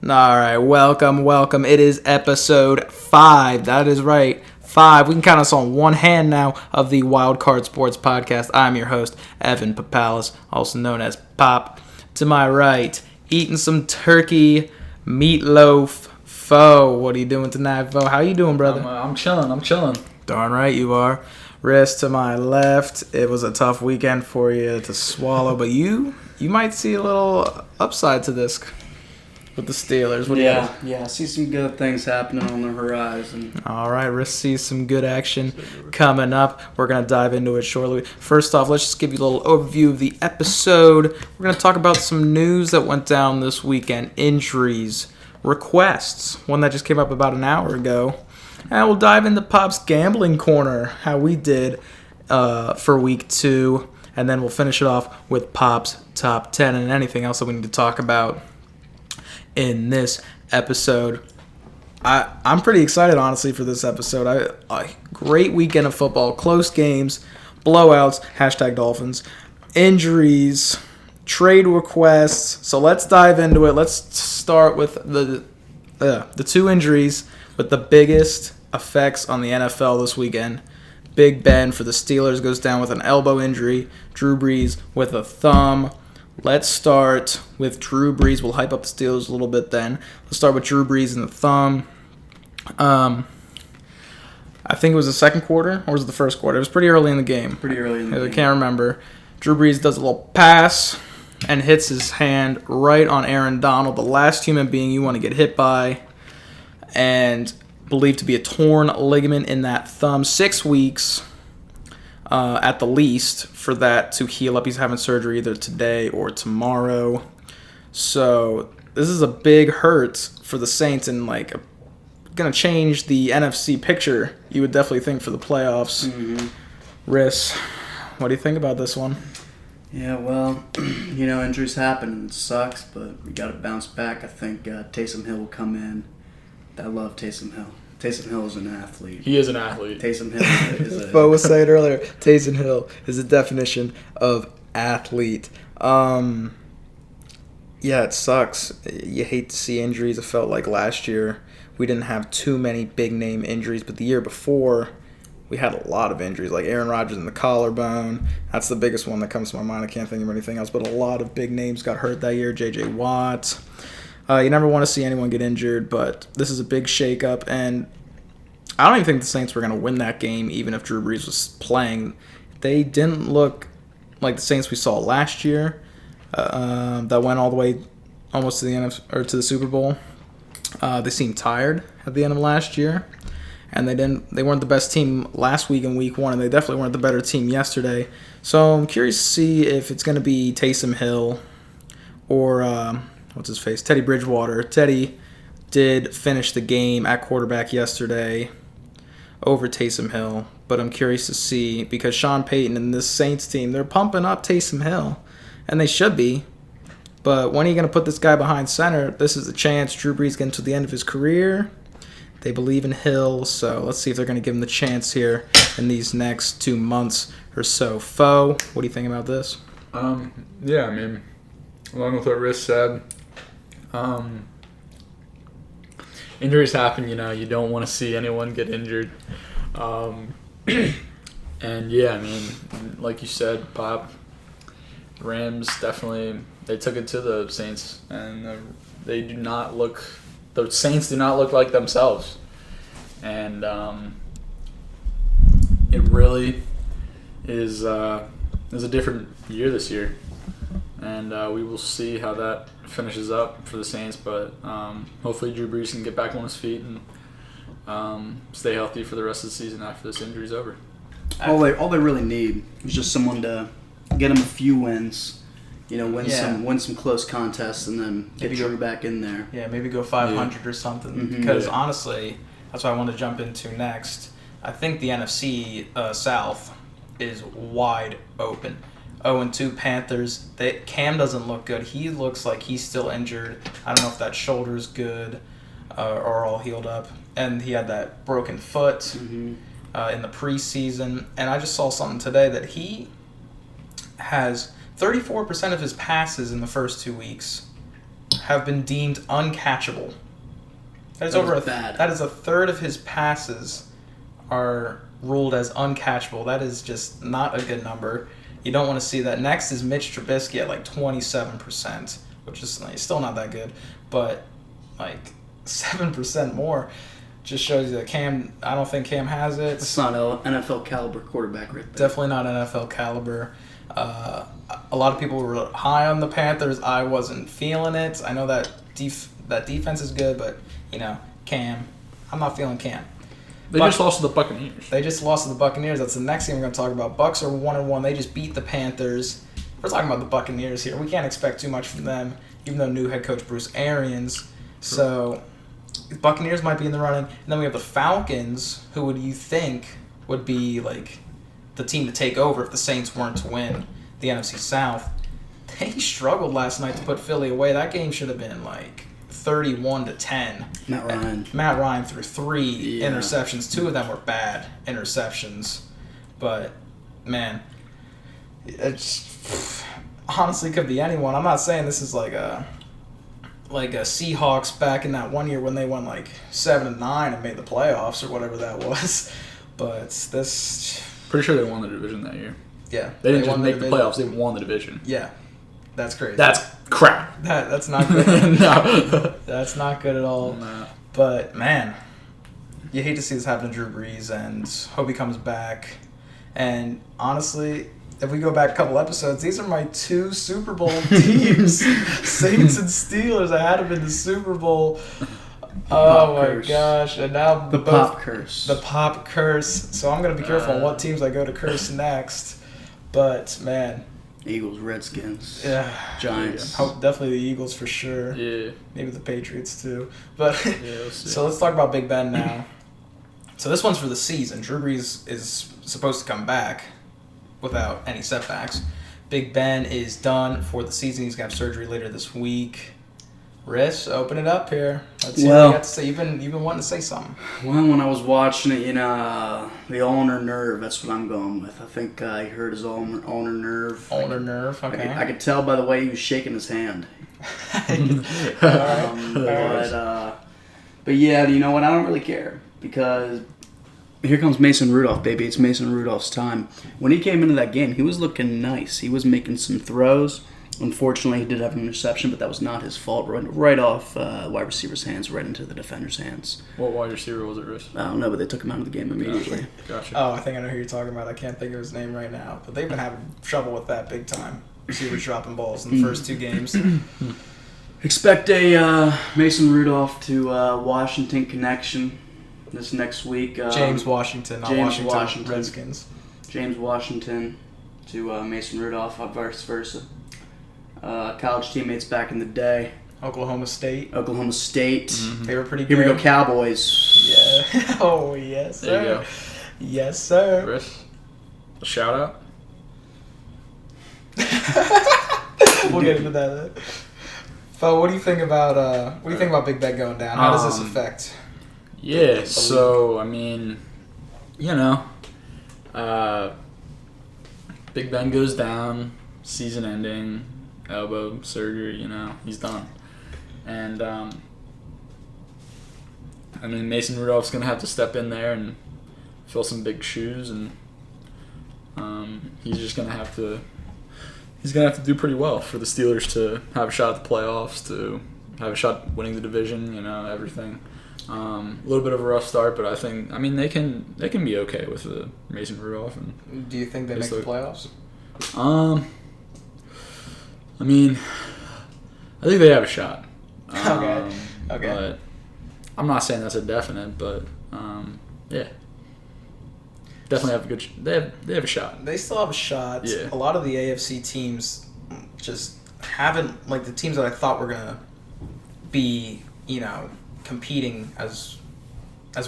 All right, welcome. It is episode 5. That is right, 5. We can count us on one hand now of the Wild Card Sports Podcast. I'm your host, Evan Papalis, also known as Pop. To my right, eating some turkey meatloaf. Fo, what are you doing tonight, Fo? How you doing, brother? I'm chilling. Darn right you are. Wrist to my left. It was a tough weekend for you to swallow, but you might see a little upside to this with the Steelers. What I see some good things happening on the horizon. All right, let's see some good action coming up. We're going to dive into it shortly. First off, let's just give you a little overview of the episode. We're going to talk about some news that went down this weekend, injuries, requests, one that just came up about an hour ago. And we'll dive into Pop's Gambling Corner, how we did for week 2. And then we'll finish it off with Pop's Top 10 and anything else that we need to talk about in this episode. I'm pretty excited, honestly, for this episode. A great weekend of football, close games, blowouts, #Dolphins, injuries, trade requests. So let's dive into it. Let's start with the 2 injuries with the biggest effects on the NFL this weekend. Big Ben for the Steelers goes down with an elbow injury. Drew Brees with a thumb. Let's start with Drew Brees. We'll hype up the Steelers a little bit then. Let's start with Drew Brees and the thumb. I think it was the second quarter, or was it the first quarter? It was pretty early in the game. I can't remember. Drew Brees does a little pass and hits his hand right on Aaron Donald, the last human being you want to get hit by, and believed to be a torn ligament in that thumb. 6 weeks. At the least, for that to heal up. He's having surgery either today or tomorrow. So this is a big hurt for the Saints and going to change the NFC picture, you would definitely think, for the playoffs. Mm-hmm. Riss, what do you think about this one? Yeah, well, injuries happen and it sucks, but we got to bounce back. I think Taysom Hill will come in. I love Taysom Hill. Taysom Hill is an athlete. He is an athlete. Taysom Hill is a... Bo was saying earlier, Taysom Hill is the definition of athlete. Yeah, it sucks. You hate to see injuries. It felt like last year we didn't have too many big-name injuries, but the year before we had a lot of injuries, like Aaron Rodgers in the collarbone. That's the biggest one that comes to my mind. I can't think of anything else, but a lot of big names got hurt that year. J.J. Watt. You never want to see anyone get injured, but this is a big shakeup, and I don't even think the Saints were going to win that game, even if Drew Brees was playing. They didn't look like the Saints we saw last year, that went all the way almost to the to the Super Bowl. They seemed tired at the end of last year, and they weren't the best team last week in Week 1, and they definitely weren't the better team yesterday. So I'm curious to see if it's going to be Taysom Hill or what's his face? Teddy Bridgewater. Teddy did finish the game at quarterback yesterday over Taysom Hill, but I'm curious to see, because Sean Payton and this Saints team, they're pumping up Taysom Hill, and they should be. But when are you going to put this guy behind center? This is the chance Drew Brees getting to the end of his career. They believe in Hill, so let's see if they're going to give him the chance here in these next 2 months or so. Fo, what do you think about this? Yeah, I mean, along with what Riss said, injuries happen, you don't want to see anyone get injured. And yeah, I mean, like you said, Pop, Rams definitely, they took it to the Saints, and the Saints do not look like themselves. And it really is a different year this year. And we will see how that finishes up for the Saints, but hopefully Drew Brees can get back on his feet and stay healthy for the rest of the season after this injury's over. All they really need is just someone to get them a few wins, win some close contests, and then get Drew back in there. Yeah, maybe go 500 or something. Mm-hmm. Because honestly, that's what I want to jump into next. I think the NFC South is wide open. 0-2 Panthers. Cam doesn't look good. He looks like he's still injured. I don't know if that shoulder's good or all healed up. And he had that broken foot in the preseason. And I just saw something today that he has 34% of his passes in the first 2 weeks have been deemed uncatchable. That is bad. That is a third of his passes are ruled as uncatchable. That is just not a good number. You don't want to see that. Next is Mitch Trubisky at like 27%, which is like, still not that good, but like 7% more just shows you that Cam. I don't think Cam has it. It's not an NFL caliber quarterback right there. Definitely not NFL caliber. A lot of people were high on the Panthers. I wasn't feeling it. I know that that defense is good, but Cam, I'm not feeling Cam. They just lost to the Buccaneers. They just lost to the Buccaneers. That's the next thing we're going to talk about. Bucs are 1-1. They just beat the Panthers. We're talking about the Buccaneers here. We can't expect too much from them, even though new head coach Bruce Arians. So, the Buccaneers might be in the running. And then we have the Falcons, who would you think would be like the team to take over if the Saints weren't to win the NFC South. They struggled last night to put Philly away. That game should have been like 31-10. Matt Ryan threw 3 interceptions. 2 of them were bad interceptions. But, man, it's honestly could be anyone. I'm not saying this is like a Seahawks back in that one year when they won like 7-9 and made the playoffs or whatever that was. But this... Pretty sure they won the division that year. Yeah. They didn't just make the playoffs. They won the division. Yeah. That's crazy. That's crap. That's not good. No. That's not good at all. No. But, man, you hate to see this happen to Drew Brees, and hope he comes back. And, honestly, if we go back a couple episodes, these are my 2 Super Bowl teams. Saints and Steelers. I had them in the Super Bowl. Oh, my gosh. And now the pop curse. The pop curse. So I'm going to be careful on what teams I go to curse next. But, man... Eagles, Redskins, Yeah. Giants. Definitely the Eagles for sure. Yeah. Maybe the Patriots too. But we'll see. So let's talk about Big Ben now. So this one's for the season. Drew Brees is supposed to come back without any setbacks. Big Ben is done for the season. He's going to have surgery later this week. Riss, open it up here. Let's see what you got to say. You've been wanting to say something. Well, when I was watching it, the ulnar nerve, that's what I'm going with. I think he hurt his ulnar nerve. Ulnar nerve, okay. I could tell by the way he was shaking his hand. But yeah, you know what? I don't really care because here comes Mason Rudolph, baby. It's Mason Rudolph's time. When he came into that game, he was looking nice. He was making some throws. Unfortunately, he did have an interception, but that was not his fault. Right off wide receiver's hands, right into the defender's hands. What wide receiver was it, Rich? I don't know, but they took him out of the game immediately. Gotcha. Oh, I think I know who you're talking about. I can't think of his name right now. But they've been having trouble with that big time. Receivers dropping balls in the first 2 games. Expect a Mason Rudolph to Washington connection this next week. James Washington, not Washington Redskins. James Washington to Mason Rudolph, vice versa. College teammates back in the day. Oklahoma State. Mm-hmm. They were pretty good. Here we go, Cowboys. Yeah. Oh, yes, sir. There you go. Yes, sir. Chris, a shout out. We'll get into that. Fo, what do you think about Big Ben going down? How does this affect? Yeah, so I mean, Big Ben goes down, season ending, elbow surgery. He's done, and I mean Mason Rudolph's gonna have to step in there and fill some big shoes, and he's gonna have to do pretty well for the Steelers to have a shot at the playoffs, to have a shot at winning the division, everything. A little bit of a rough start, but I mean they can be okay with the Mason Rudolph. And do you think they make the playoffs? I mean, I think they have a shot. Okay. But I'm not saying that's a definite, but yeah. Definitely have a good. They have a shot. They still have a shot. Yeah. A lot of the AFC teams just haven't, like the teams that I thought were gonna be, competing as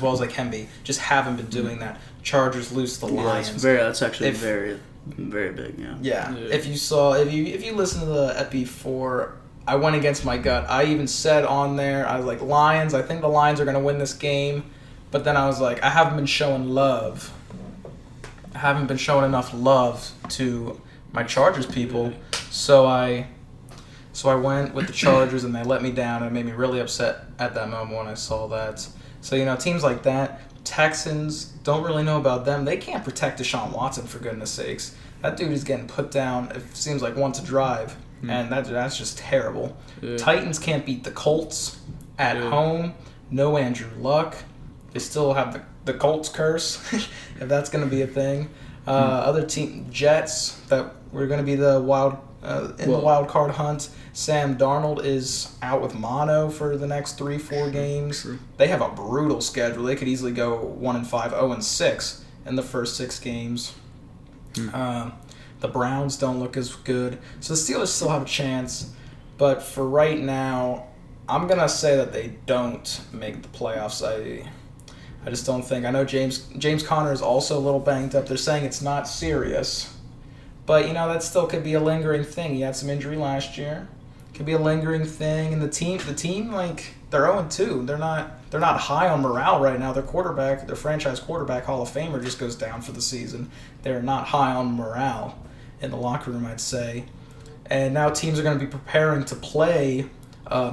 well as they can be, just haven't been doing that. Chargers lose to the Lions. That's actually very, very big. Yeah. Yeah. If you listen to the Epi 4, I went against my gut. I even said on there, I was like, Lions. I think the Lions are gonna win this game, but then I was like, I haven't been showing love. I haven't been showing enough love to my Chargers people, so I So I went with the Chargers, and they let me down, and it made me really upset at that moment when I saw that. So, teams like that, Texans, don't really know about them. They can't protect Deshaun Watson, for goodness sakes. That dude is getting put down, it seems like, once a drive, and that's just terrible. Yeah. Titans can't beat the Colts at home. No Andrew Luck. They still have the Colts curse, if that's going to be a thing. Other team, Jets, that we're going to be the wild card hunt. Sam Darnold is out with mono for the next 3-4 games. True. They have a brutal schedule. They could easily go 1-5, 0-6 in the first 6 games. The Browns don't look as good. So the Steelers still have a chance. But for right now, I'm going to say that they don't make the playoffs. I just don't think. I know James Conner is also a little banged up. They're saying it's not serious. But, that still could be a lingering thing. He had some injury last year. Could be a lingering thing. And the team, like, they're 0-2. They're not high on morale right now. Their franchise quarterback, Hall of Famer, just goes down for the season. They're not high on morale in the locker room, I'd say. And now teams are going to be preparing to play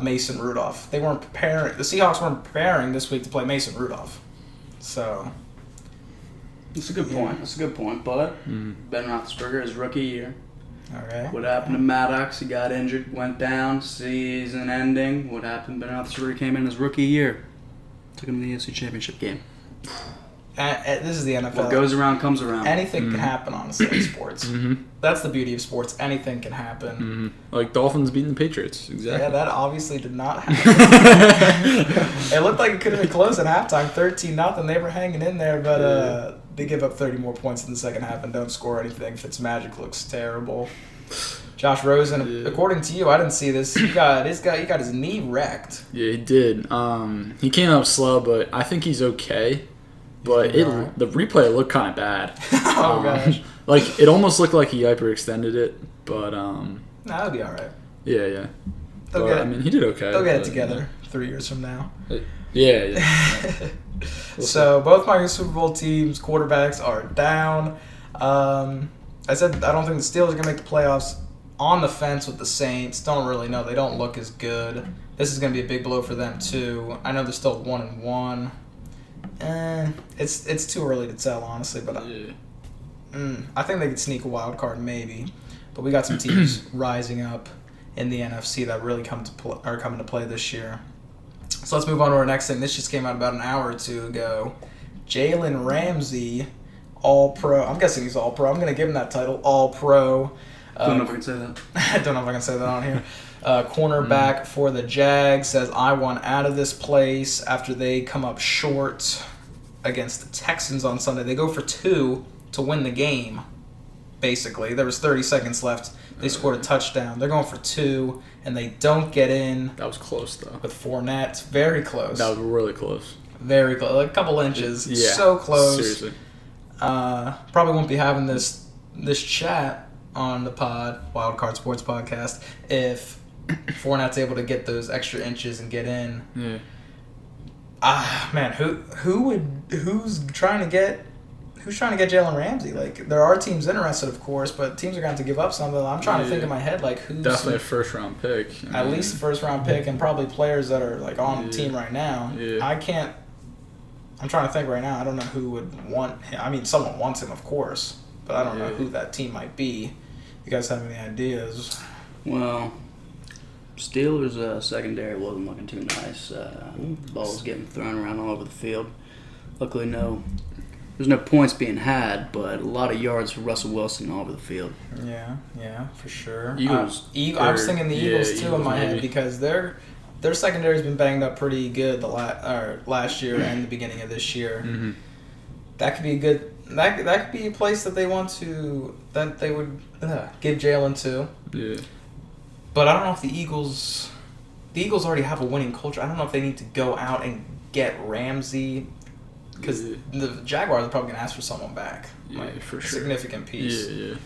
Mason Rudolph. The Seahawks weren't preparing this week to play Mason Rudolph. So that's a good point. That's a good point. But Ben Roethlisberger, his rookie year. Okay. What happened to Maddox? He got injured, went down, season ending. What happened? Ben Roethlisberger came in his rookie year. Took him to the AFC Championship game. This is the NFL. What goes around comes around. Anything can happen, honestly, in sports. That's the beauty of sports. Anything can happen. Like Dolphins beating the Patriots. Exactly. Yeah, that obviously did not happen. It looked like it could have been close at halftime, 13-0. They were hanging in there, but they give up 30 more points in the second half and don't score anything. Fitzmagic looks terrible. Josh Rosen, according to you, I didn't see this. He got his knee wrecked. Yeah, he did. He came out slow, but I think he's okay. But the replay looked kind of bad. Oh gosh! Like it almost looked like he hyperextended it, but that'll be all right. Yeah. He did okay. They'll get it together 3 years from now. Yeah. So both my Super Bowl teams' quarterbacks are down. I said I don't think the Steelers are gonna make the playoffs. On the fence with the Saints. Don't really know. They don't look as good. This is gonna be a big blow for them too. I know they're still 1-1. It's too early to tell, honestly, but I think they could sneak a wild card maybe. But we got some teams rising up in the NFC that really are coming to play this year. So let's move on to our next thing. This just came out about an hour or two ago. Jalen Ramsey, All-Pro. I'm guessing he's All-Pro. I'm going to give him that title, All-Pro. Don't know if I can say that. I don't know if I can say that on here. Cornerback for the Jags says, I want out of this place after they come up short against the Texans on Sunday. They go for 2 to win the game, basically. There was 30 seconds left. They scored a touchdown. They're going for 2, and they don't get in. That was close, though. With Fournette. Very close. That was really close. Very close. Like a couple inches. Yeah. So close. Seriously. Probably won't be having this chat on the Wildcard Sports Podcast, if Fournette's able to get those extra inches and get in. Yeah. Man, who's trying to get Jalen Ramsey? Like, there are teams interested, of course, but teams are going to have to give up something. I'm trying to think in my head, like, who's definitely a first round pick. At least a first round pick, and probably players that are like on the team right now. Yeah. I'm trying to think right now. I don't know who would want him. I mean, someone wants him, of course, but I don't know who that team might be. You guys have any ideas? Well, Steelers' secondary wasn't looking too nice. Balls getting thrown around all over the field. Luckily, there's no points being had, but a lot of yards for Russell Wilson all over the field. Yeah, for sure. Eagles. I was thinking the Eagles too in my head, because their secondary's been banged up pretty good last year and the beginning of this year. Mm-hmm. That could be a good. That could be a place that they would give Jalen to. Yeah. But I don't know if the Eagles already have a winning culture. I don't know if they need to go out and get Ramsey, because the Jaguars are probably going to ask for someone back. For sure. Significant piece. Yeah.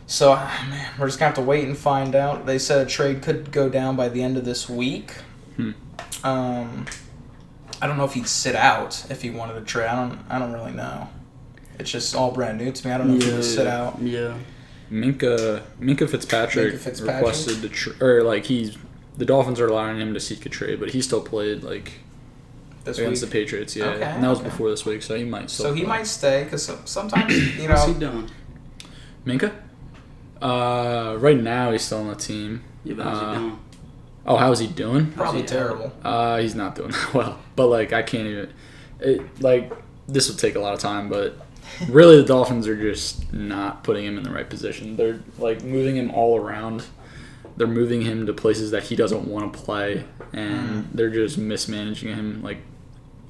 So, man, we're just going to have to wait and find out. They said a trade could go down by the end of this week. I don't know if he'd sit out if he wanted to trade. I don't really know. It's just all brand new to me. I don't know if he would sit out. Yeah. Minka Fitzpatrick requested the Dolphins are allowing him to seek a trade, but he still played against the Patriots. Yeah, Okay, and that was before this week, so he might still. So he might stay because sometimes What's he doing? Minka. Right now he's still on the team. Yeah, but how's he doing? Oh, how is he doing? probably terrible. He's not doing that well. But I can't even. This would take a lot of time, but really the Dolphins are just not putting him in the right position. They're moving him all around. They're moving him to places that he doesn't want to play, and they're just mismanaging him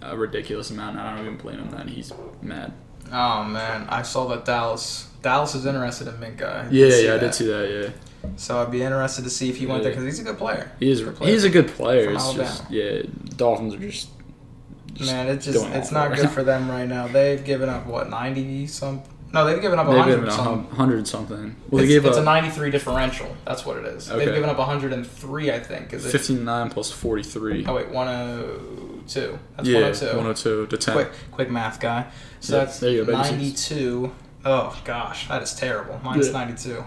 a ridiculous amount. I don't even blame him that he's mad. Oh man, I saw that Dallas is interested in Minka. I did see that. Yeah. So I'd be interested to see if he went there because he's a good player. He's a good player. From It's Alabama. just Dolphins are just Man, going it's off not right good now. for them right now. They've given up 90 some. No, they've given up They've 100 given some. 100 something. Well, It's a 93 differential. That's what it is. Okay. They've given up 103, I think. Is it? 59 plus 43. Oh wait, 102. That's Yeah, 102. 102 to 10. Quick math guy. So Yeah, that's there you go, baby. 92. Oh gosh, that is terrible. Mine's Yeah. 92.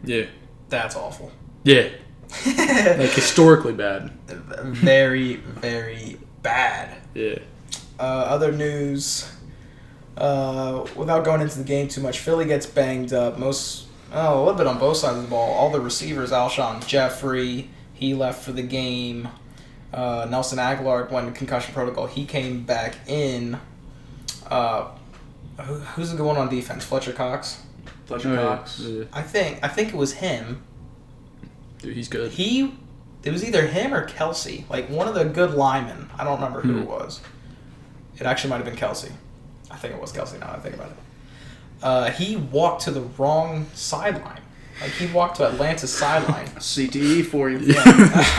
Yeah. That's awful. Yeah. Historically bad. Very, very bad. Yeah. Other news. Without going into the game too much, Philly gets banged up. A little bit on both sides of the ball. All the receivers, Alshon Jeffrey, he left for the game. Nelson Aguilar went to concussion protocol. He came back in. Who's the good one on defense? Fletcher Cox. Fletcher Cox. Yeah. I think it was him. Dude, he's good. It was either him or Kelsey, one of the good linemen. I don't remember who it was. It actually might have been Kelsey. I think it was Kelsey now that I think about it. He walked to the wrong sideline. He walked to Atlanta's sideline. CTE for you. Yeah.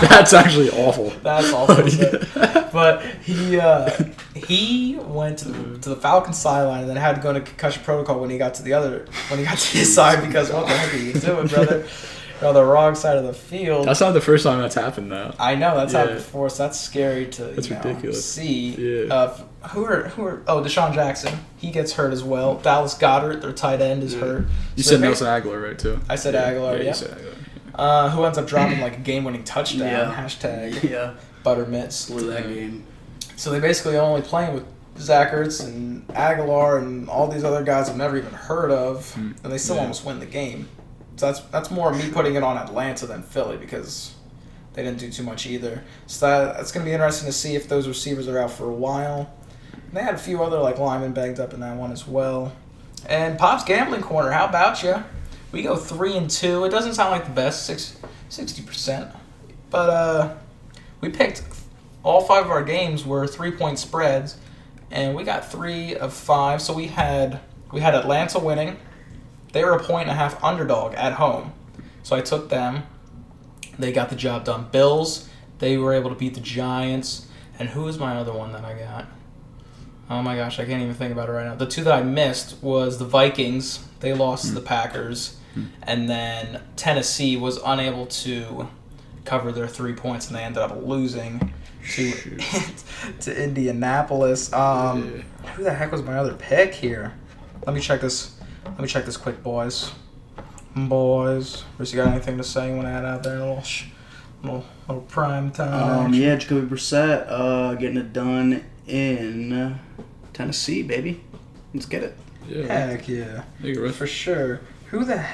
That's actually awful. That's awful to say. But he went to the Falcons sideline and then had to go into concussion protocol when he got to his side because what the heck are you doing, brother? You're on the wrong side of the field. That's not the first time that's happened, though. I know that's happened Yeah. before, so that's scary to ridiculous. see. Yeah. Who are Deshaun Jackson? He gets hurt as well. Dallas Goedert, their tight end, is hurt. You So said they- Nelson Aguilar, right, too? I said Aguilar, yeah. You said Aguilar. Who ends up dropping a game-winning touchdown? Yeah. Hashtag Yeah. Buttermitts. Blew that game. So they basically are only playing with Zach Ertz and Aguilar and all these other guys I've never even heard of, and they still Yeah. almost win the game. So that's more me putting it on Atlanta than Philly because they didn't do too much either. So that's going to be interesting to see if those receivers are out for a while. And they had a few other linemen banged up in that one as well. And Pop's Gambling Corner, how about you? We go 3-2. It doesn't sound like the best, 60%. But we picked all 5 of our games were 3-point spreads, and we got 3 of 5. So we had Atlanta winning. They were a 1.5 underdog at home. So I took them. They got the job done. Bills, they were able to beat the Giants. And who was my other one that I got? Oh my gosh, I can't even think about it right now. The 2 that I missed was the Vikings. They lost to the Packers. And then Tennessee was unable to cover their 3 points, and they ended up losing to Indianapolis. Who the heck was my other pick here? Let me check this quick, boys. Bruce, you got anything to say? You want to add out there a little prime time? action? Yeah, Jacoby Brissett getting it done in Tennessee, baby. Let's get it. Yeah. Heck yeah. You're right. For sure. Who the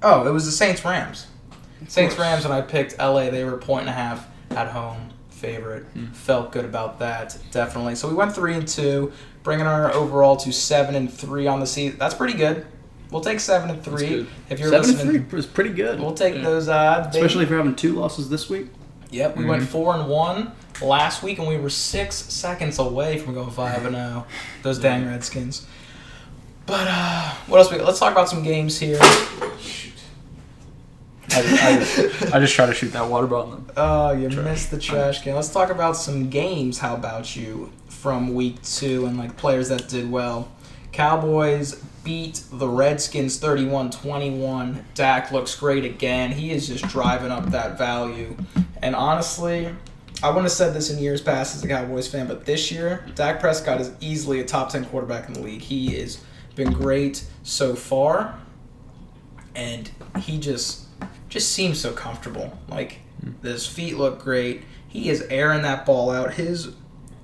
Oh, it was the Saints-Rams. Saints-Rams, and I picked LA. They were a 1.5 at home favorite. Felt good about that, definitely. So we went 3-2, bringing our overall to 7-3 on the season. That's pretty good. We'll take 7-3. If you're 7-3 was pretty good. we'll take those odds. baby. Especially if you're having 2 losses this week. Yep, we went 4-1 last week, and we were 6 seconds away from going 5-0. Those dang Redskins. But what else? Let's talk about some games here. I just try to shoot that water bottle. Oh, you missed the trash can. Let's talk about some games. How about you from week 2 and players that did well? Cowboys beat the Redskins 31-21. Dak looks great again. He is just driving up that value. And honestly, I wouldn't have said this in years past as a Cowboys fan, but this year, Dak Prescott is easily a top 10 quarterback in the league. He is been great so far, and he just seems so comfortable. Like, his feet look great. He is airing that ball out. His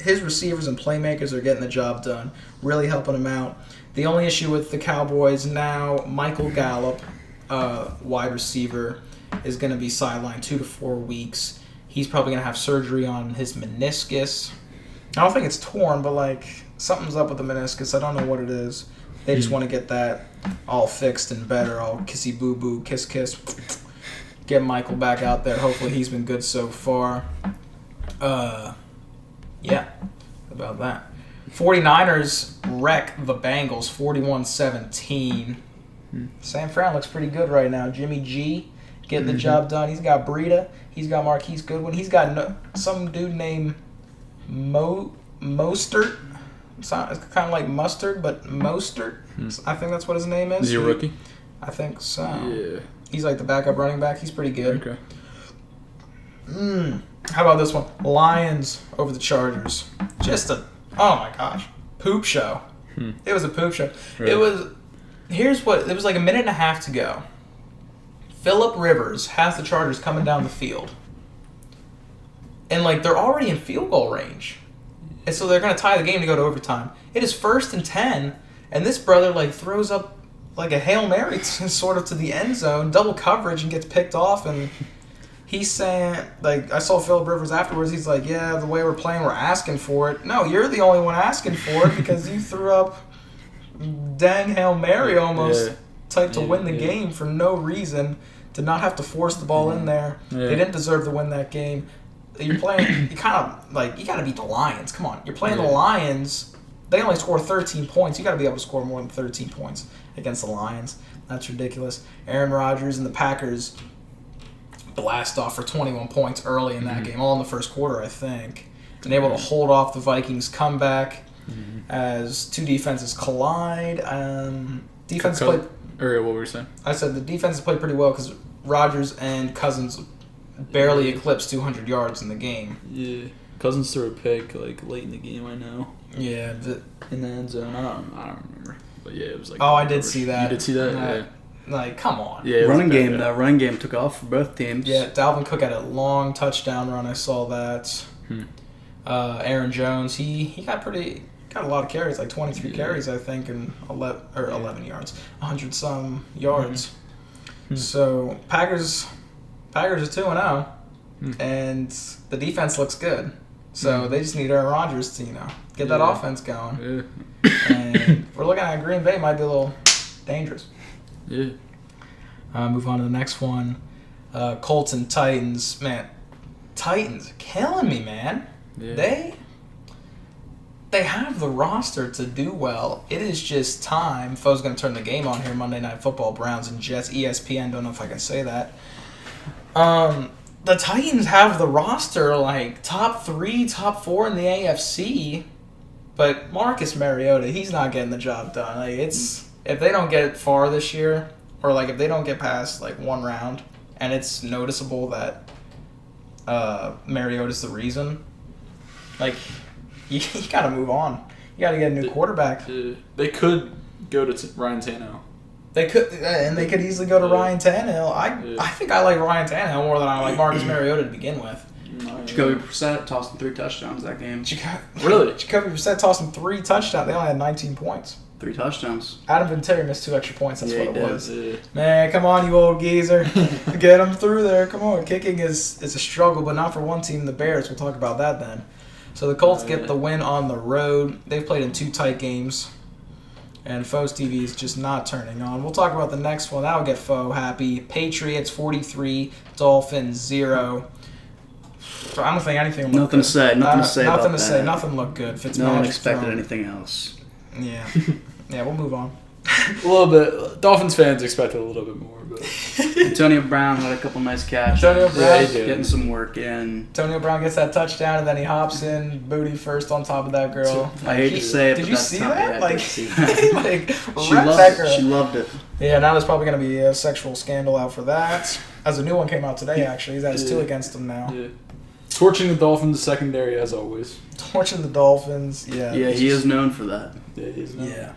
receivers and playmakers are getting the job done, really helping him out. The only issue with the Cowboys now, Michael Gallup, wide receiver, is going to be sidelined 2 to 4 weeks. He's probably going to have surgery on his meniscus. I don't think it's torn, but, like, something's up with the meniscus. I don't know what it is. They just want to get that all fixed and better, all kissy boo-boo, kiss. Get Michael back out there. Hopefully he's been good so far. Yeah, about that. 49ers wreck the Bengals 41-17. San Fran looks pretty good right now. Jimmy G getting the job done. He's got Breida. He's got Marquise Goodwin. He's got some dude named Mostert. It's kind of like mustard, but Mostert. I think that's what his name is. Is he a rookie? I think so. Yeah. He's like the backup running back. He's pretty good. Okay. How about this one? Lions over the Chargers. Just a, oh my gosh, poop show. It was a poop show. Really? It was like a minute and a half to go. Phillip Rivers has the Chargers coming down the field. And, like, they're already in field goal range. And so they're going to tie the game to go to overtime. It is 1st and 10, and this brother, like, throws up, like, a Hail Mary sort of to the end zone, double coverage, and gets picked off. And he's saying, like, I saw Phillip Rivers afterwards. He's like, yeah, the way we're playing, we're asking for it. No, you're the only one asking for it because you threw up dang Hail Mary almost type to win the game for no reason, to not have to force the ball in there. They didn't deserve to win that game. You're playing, you kind of, like, you got to beat the Lions. Come on. You're playing the Lions. They only score 13 points. You got to be able to score more than 13 points against the Lions. That's ridiculous. Aaron Rodgers and the Packers blast off for 21 points early in that game, all in the first quarter, I think. And able to hold off the Vikings' comeback as two defenses collide. Defense played. Or what were you saying? I said the defenses played pretty well because Rodgers and Cousins barely eclipsed 200 yards in the game. Yeah. Cousins threw a pick, like, late in the game, I know. Yeah. In the end zone. I don't remember. But, yeah, it was like... Oh, I did see that. You did see that? Yeah. Like, come on. Yeah, running game took off for both teams. Yeah, Dalvin Cook had a long touchdown run. I saw that. Aaron Jones, he got a lot of carries, like 23 carries, I think, and 11 yards, 100-some yards. So Packers are 2-0, and the defense looks good. So they just need Aaron Rodgers to, get that offense going. Yeah. And we're looking at Green Bay might be a little dangerous. Yeah. Move on to the next one. Colts and Titans. Man, Titans are killing me, man. Yeah. They have the roster to do well. It is just time. Foe's going to turn the game on here Monday Night Football, Browns and Jets, ESPN. Don't know if I can say that. The Titans have the roster, like, top 3, top 4 in the AFC. But Marcus Mariota, he's not getting the job done. Like, if they don't get far this year, or, like, if they don't get past, like, one round, and it's noticeable that Mariota's the reason, like, you got to move on. You got to get a new quarterback. They could go to Ryan Tannehill. They could easily go to Ryan Tannehill. I think I like Ryan Tannehill more than I like Marcus Mariota to begin with. Jacoby Brissett tossing 3 touchdowns that game. Really? Jacoby Brissett tossing 3 touchdowns. They only had 19 points. 3 touchdowns. Adam Vinatieri missed 2 extra points. That's what it was. Yeah. Man, come on, you old geezer. Get him through there. Come on. Kicking is a struggle, but not for one team, the Bears. We'll talk about that then. So the Colts get the win on the road. They've played in 2 tight games. And Foe's TV is just not turning on. We'll talk about the next one. That'll get Foe happy. Patriots 43, Dolphins 0. I don't think anything looked Nothing good. to say. Nothing to say about Nothing to that. say. Nothing looked good. Fitzmagic No one expected anything else. Yeah. Yeah, we'll move on. A little bit. Dolphins fans expected a little bit more, but Antonio Brown had a couple nice catches. Antonio Brown getting some work in. Antonio Brown gets that touchdown, and then he hops in, booty first on top of that girl. I hate to say it, did but you that's see not- that? yeah, I Like, did see that. like She wrecked loved that it. girl. She loved it. Yeah, now there's probably going to be a sexual scandal out for that. As a new one came out today, actually. He's has 2 against him now. yeah. Torching the Dolphins secondary as always. Torching the Dolphins. Yeah. Yeah, he is known for that. Yeah, he's not. Yeah.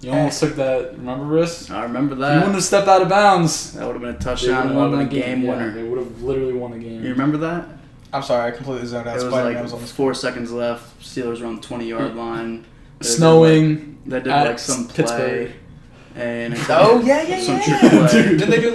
You almost took that. Remember, Briss? I remember You that. wouldn't have stepped out of bounds. That would have been a They touchdown, would've won the that game Yeah, winner. they would have literally won the game. You remember that? I'm sorry, I completely zoned out. It was Spider-Man like was on the 4 seconds left. Steelers were on the 20-yard line. Snowing. They did at like some play. Pittsburgh. And Oh yeah. some trick play. Dude. Did they do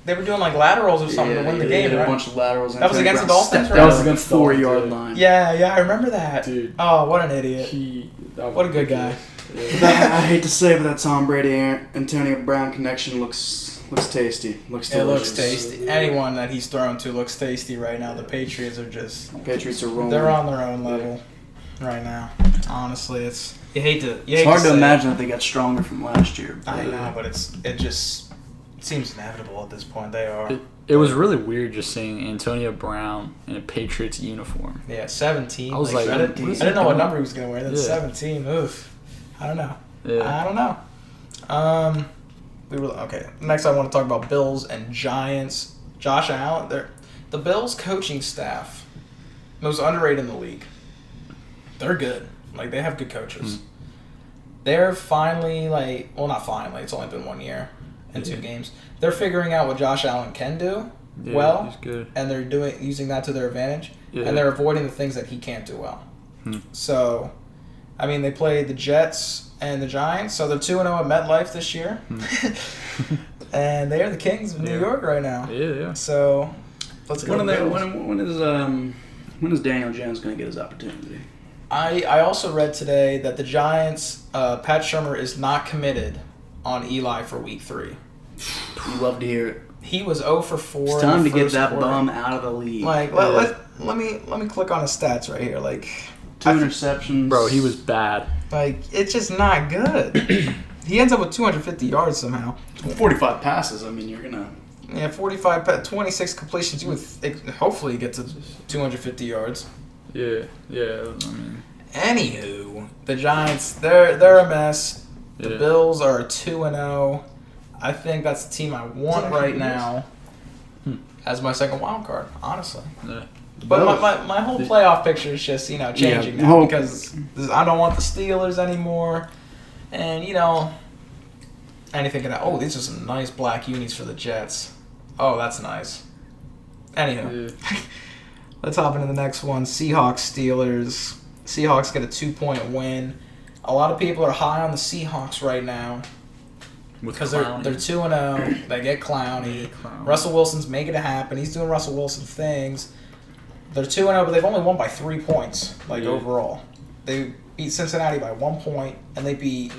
they were doing like laterals or something to win the they game, did a right? bunch of laterals. And That was against the Brown Dolphins, stepped right? out That was of the against the Dolphins, 4-yard yeah. line. Yeah, I remember that. Dude. Oh, what an idiot. What a good guy. I hate to say it, but that Tom Brady Antonio Brown connection looks tasty. Looks It delicious. looks tasty. Anyone that he's thrown to looks tasty right now. The Patriots are just Patriots are rolling. they're on their own level right now. Honestly, it's It's hard to imagine that they got stronger from last year. I know, but it just seems inevitable at this point. They are. It was really weird just seeing Antonio Brown in a Patriots uniform. Yeah, 17. I was like, I didn't, what is I didn't know he what doing? number he was gonna wear. Then Yeah. 17. Oof. I don't know. Yeah. I don't know. Okay. Next, I want to talk about Bills and Giants. Josh Allen. The Bills coaching staff, most underrated in the league. They're good. Like they have good coaches. They're finally not finally. It's only been 1 year and 2 games. They're figuring out what Josh Allen can do well, he's good. and they're using that to their advantage, Yeah. and they're avoiding the things that he can't do well. Hmm. So, I mean, they played the Jets and the Giants, so they're 2-0 at MetLife this year, and they are the Kings of New Yeah. York right now. Yeah. So, let's go. When is Daniel Jones going to get his opportunity? I also read today that the Giants, Pat Shurmur is not committed on Eli for Week 3. You love to hear it. He was 0 for 4. It's in time the to get first that quarter. bum out of the league. Like let me click on his stats right here. Like 2 interceptions. Bro, he was bad. it's just not good. He ends up with 250 yards somehow. 45 passes. I mean, you're gonna. Yeah, 26 completions. You would hopefully get to 250 yards. Yeah. I mean, Anywho, the Giants, they're a mess. The Yeah. Bills are 2-0. I think that's the team I want right now as my second wild card, honestly. yeah. But my whole playoff picture is just, changing now because I don't want the Steelers anymore. And, anything can happen. Oh, these are some nice black unis for the Jets. Oh, that's nice. Anywho, let's hop into the next one. Seahawks-Steelers. Seahawks get a 2-point win. A lot of people are high on the Seahawks right now because they're 2-0. They get clowny. Russell Wilson's making it happen. He's doing Russell Wilson things. They're 2-0, but they've only won by 3 points, overall. They beat Cincinnati by 1 point, and they beat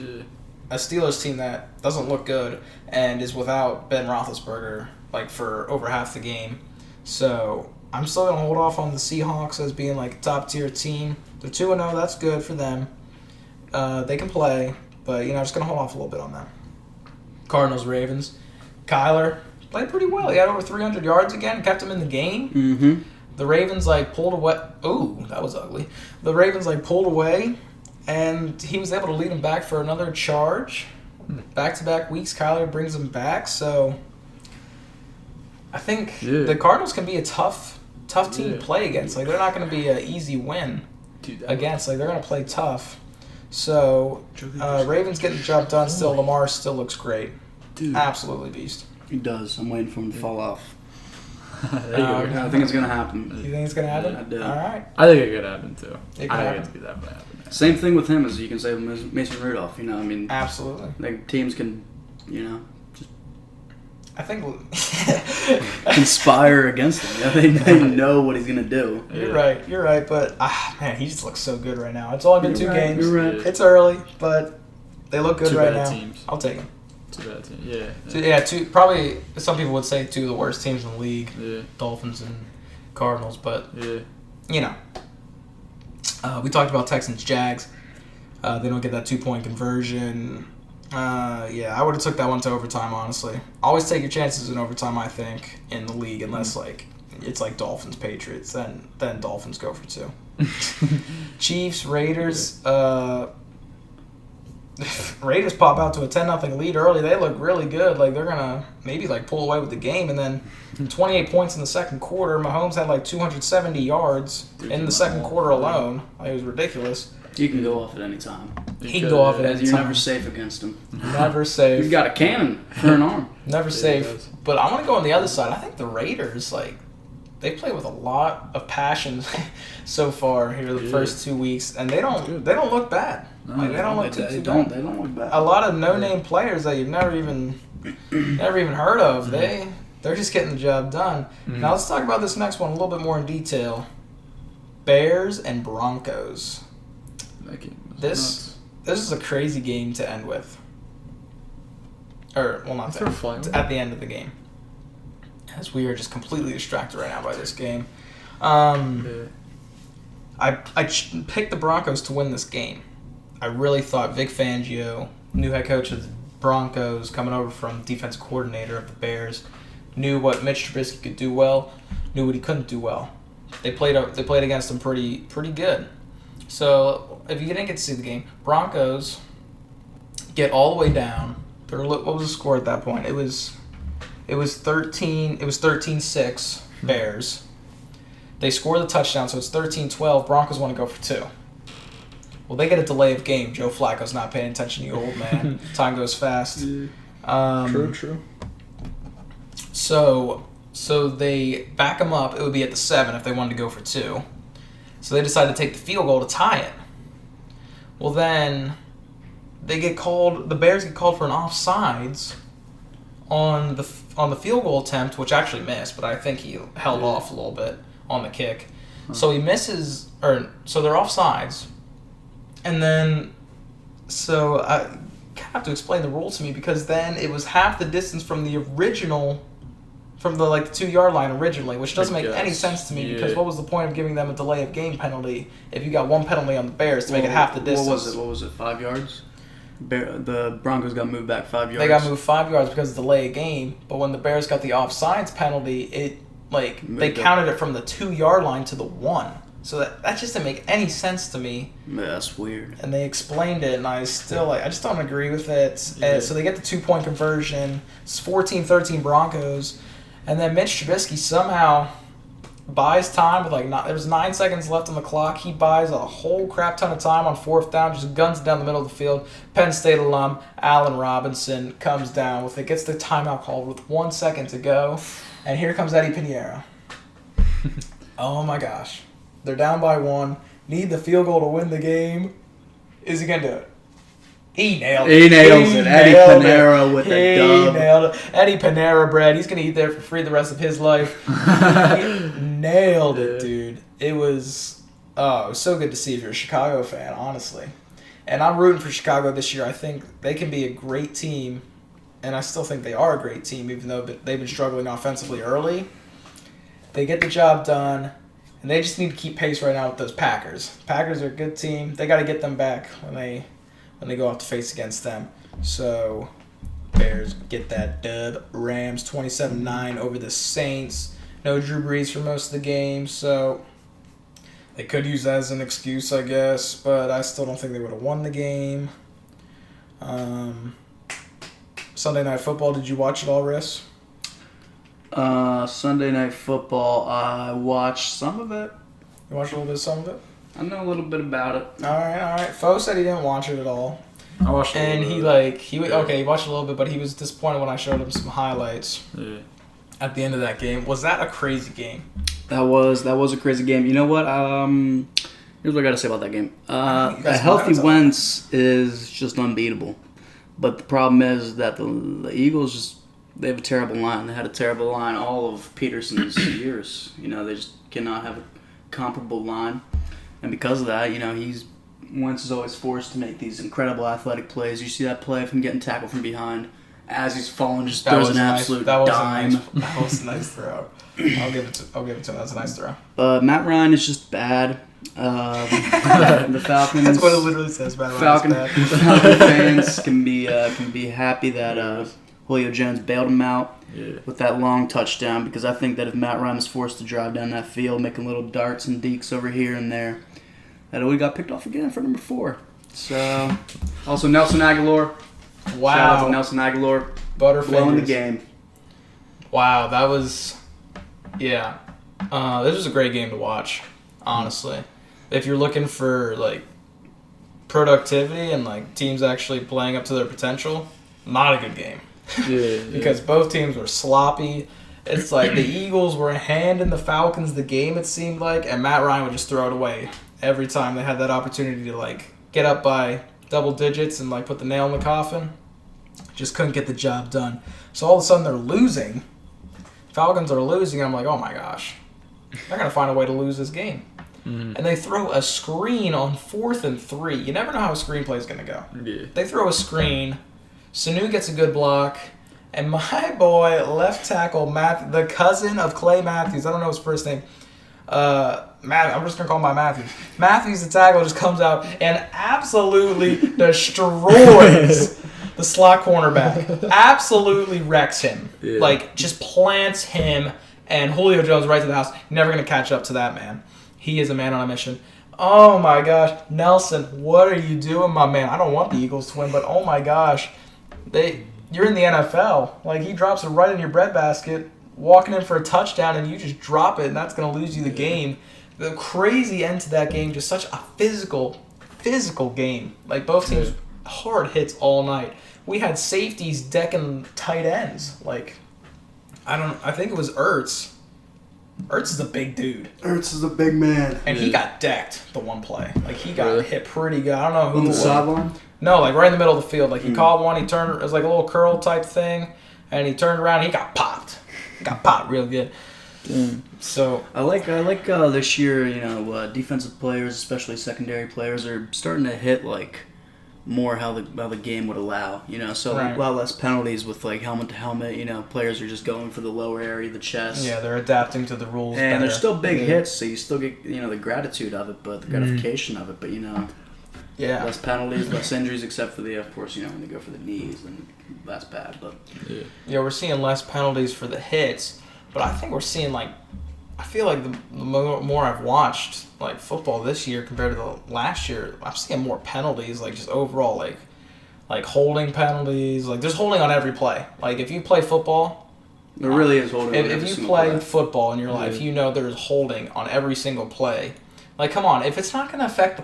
a Steelers team that doesn't look good and is without Ben Roethlisberger, for over half the game. So I'm still going to hold off on the Seahawks as being, a top-tier team. They're 2-0. That's good for them. They can play, but, I'm just going to hold off a little bit on them. Cardinals-Ravens. Kyler played pretty well. He had over 300 yards again, kept him in the game. Mm-hmm. The Ravens, pulled away. Ooh, that was ugly. The Ravens, pulled away, and he was able to lead them back for another charge. Back-to-back weeks, Kyler brings them back. So I think the Cardinals can be a tough team to play against. They're not going to be an easy win against. They're going to play tough. So Ravens getting the job done still. Lamar still looks great. Dude. Absolutely beast. He does. I'm waiting for him to fall off. I I think it's going to happen. You think it's going to happen? Yeah, I do. All right. think it could happen too. It could I happen. think it could be that bad. Same thing with him as you can say with Mason Rudolph. I mean, Absolutely. teams can, I think conspire against him. They know what he's going to do. You're right, but man, he just looks so good right now. It's only been 2 games. You're right. It's early, but they look good Two right bad now. teams. I'll take them. Too bad team. Yeah. Probably some people would say 2 of the worst teams in the league, Yeah. Dolphins and Cardinals, but Yeah. we talked about Texans Jags. They don't get that 2-point conversion. I would have took that one to overtime, honestly. Always take your chances in overtime, I think, in the league, unless it's Dolphins Patriots, then Dolphins go for 2. Chiefs Raiders. Raiders pop out to a 10-0 lead early. They look really good. They're gonna maybe pull away with the game, and then 28 points in the second quarter. Mahomes had 270 yards in the second quarter alone. It was ridiculous. You can go off at any time. He can go off at any You're time. never safe against him. Never safe. He's got a cannon for an arm. Never safe. But I want to go on the other side. I think the Raiders, they play with a lot of passion so far here the first 2 weeks, and they don't look bad. No, they don't look They too don't bad. look bad. A lot of no-name players that you've never even heard of. They're just getting the job done. Now let's talk about this next one a little bit more in detail. Bears and Broncos. That game was This is a crazy game to end with. Or, well, not nuts. to They're flying. at the end of the game. As we are just completely distracted right now by this game. I picked the Broncos to win this game. I really thought Vic Fangio, new head coach of the Broncos, coming over from defensive coordinator of the Bears, knew what Mitch Trubisky could do well, knew what he couldn't do well. They played against him pretty good. So if you didn't get to see the game, Broncos get all the way down. What was the score at that point? It was 13-6 Bears. They score the touchdown, so it's 13-12. Broncos want to go for 2. Well, they get a delay of game. Joe Flacco's not paying attention, you old man. Time goes fast. True. So they back them up. It would be at the 7 if they wanted to go for 2. So they decided to take the field goal to tie it. Well, then the Bears get called for an offsides on the field goal attempt, which actually missed, but I think he held off a little bit on the kick. So he misses, so they're offsides. And then, so I kind of have to explain the rule to me, because then it was half the distance from the original, from the 2-yard line originally, which doesn't make any sense to me, because what was the point of giving them a delay of game penalty if you got one penalty on the Bears to make it half the distance? What was it? 5 yards? The Broncos got moved back 5 yards. They got moved 5 yards because of delay of game, but when the Bears got the offsides penalty, they counted it from the 2-yard line to the 1. So that just didn't make any sense to me. Yeah, that's weird. And they explained it, and I just don't agree with it. And so they get the 2-point conversion. It's 14-13 Broncos. And then Mitch Trubisky somehow buys time with there was 9 seconds left on the clock. He buys a whole crap ton of time on 4th down, just guns it down the middle of the field. Penn State alum Allen Robinson comes down with it, gets the timeout called with 1 second to go. And here comes Eddie Pinheiro. Oh my gosh. They're down by 1. Need the field goal to win the game. Is he going to do it? He nailed it. He nails it. Eddie Pinheiro with a dub. He nailed it. Eddie Pinheiro bread. He's going to eat there for free the rest of his life. He nailed it, dude. It was so good to see if you're a Chicago fan, honestly. And I'm rooting for Chicago this year. I think they can be a great team, and I still think they are a great team, even though they've been struggling offensively early. They get the job done. And they just need to keep pace right now with those Packers. Packers are a good team. They got to get them back when they go out to face against them. So Bears get that dub. Rams 27-9 over the Saints. No Drew Brees for most of the game, so they could use that as an excuse, I guess. But I still don't think they would have won the game. Sunday Night Football. Did you watch it all, Riss? Sunday Night Football, I watched some of it. You watched a little bit of some of it? I know a little bit about it. All right. Fo said he didn't watch it at all. I watched it. And he watched a little bit, but he was disappointed when I showed him some highlights at the end of that game. Was that a crazy game? That was a crazy game. You know what? Here's what I got to say about that game. A healthy Wentz is just unbeatable. But the problem is that the Eagles they have a terrible line. They had a terrible line all of Peterson's years. They just cannot have a comparable line. And because of that, Wentz is always forced to make these incredible athletic plays. You see that play of him getting tackled from behind as he's falling, just throws an absolute dime. That was a nice throw. I'll give it to him. That's a nice throw. Matt Ryan is just bad. The Falcons. That's what it literally says. Falcon fans can be happy that Julio Jones bailed him out with that long touchdown, because I think that if Matt Ryan is forced to drive down that field, making little darts and dekes over here and there, that we got picked off again for number 4. So, also Nelson Aguilar. Wow. Shout out to Nelson Aguilar. Blowing the game. Wow, that was... Yeah. This was a great game to watch, honestly. If you're looking for, productivity and like teams actually playing up to their potential, not a good game. Yeah. Because both teams were sloppy. It's like the Eagles were handing the Falcons the game, it seemed like, and Matt Ryan would just throw it away every time they had that opportunity to like get up by double digits and like put the nail in the coffin. Just couldn't get the job done. So all of a sudden they're losing. Falcons are losing. I'm like, oh my gosh, they're gonna find a way to lose this game. And they throw a screen on 4th and 3. You never know how a screen play is gonna go. Yeah. They throw a screen. Sanu gets a good block. And my boy, left tackle, the cousin of Clay Matthews, I don't know his first name. I'm just going to call him by Matthews. Matthews, the tackle, just comes out and absolutely destroys the slot cornerback. Absolutely wrecks him. Yeah. Like, just plants him and Julio Jones right to the house. Never going to catch up to that man. He is a man on a mission. Oh, my gosh. Nelson, what are you doing, my man? I don't want the Eagles to win, but oh, my gosh. You're in the NFL. Like, he drops it right in your breadbasket, walking in for a touchdown, and you just drop it, and that's going to lose you the game. The crazy end to that game, just such a physical game. Like, both teams, hard hits all night. We had safeties decking tight ends. Like, I think it was Ertz. Ertz is a big dude. Ertz is a big man. And he got decked the one play. Like, he got hit pretty good. I don't know who On the it was. sideline? No, like right in the middle of the field. Like he caught one, he turned, it was like a little curl type thing, and he turned around and he got popped. He got popped real good. So I like this year, defensive players, especially secondary players, are starting to hit like more how the game would allow. So Right. a lot less penalties with like helmet to helmet. Players are just going for the lower area of the chest. yeah, they're adapting to the rules. And better. there's still big hits, so you still get the gratitude of it, but the gratification of it. But yeah. less penalties, less injuries, except for of course, when they go for the knees, and that's bad. But Yeah, we're seeing less penalties for the hits, but I think we're seeing I feel like the more I've watched like football this year compared to the last year, I'm seeing more penalties, like just overall like holding penalties. Like there's holding on every play. Like if you play football, there really is holding. on every if you single play football in your life, Yeah. there's holding on every single play. Like, come on, if it's not going to affect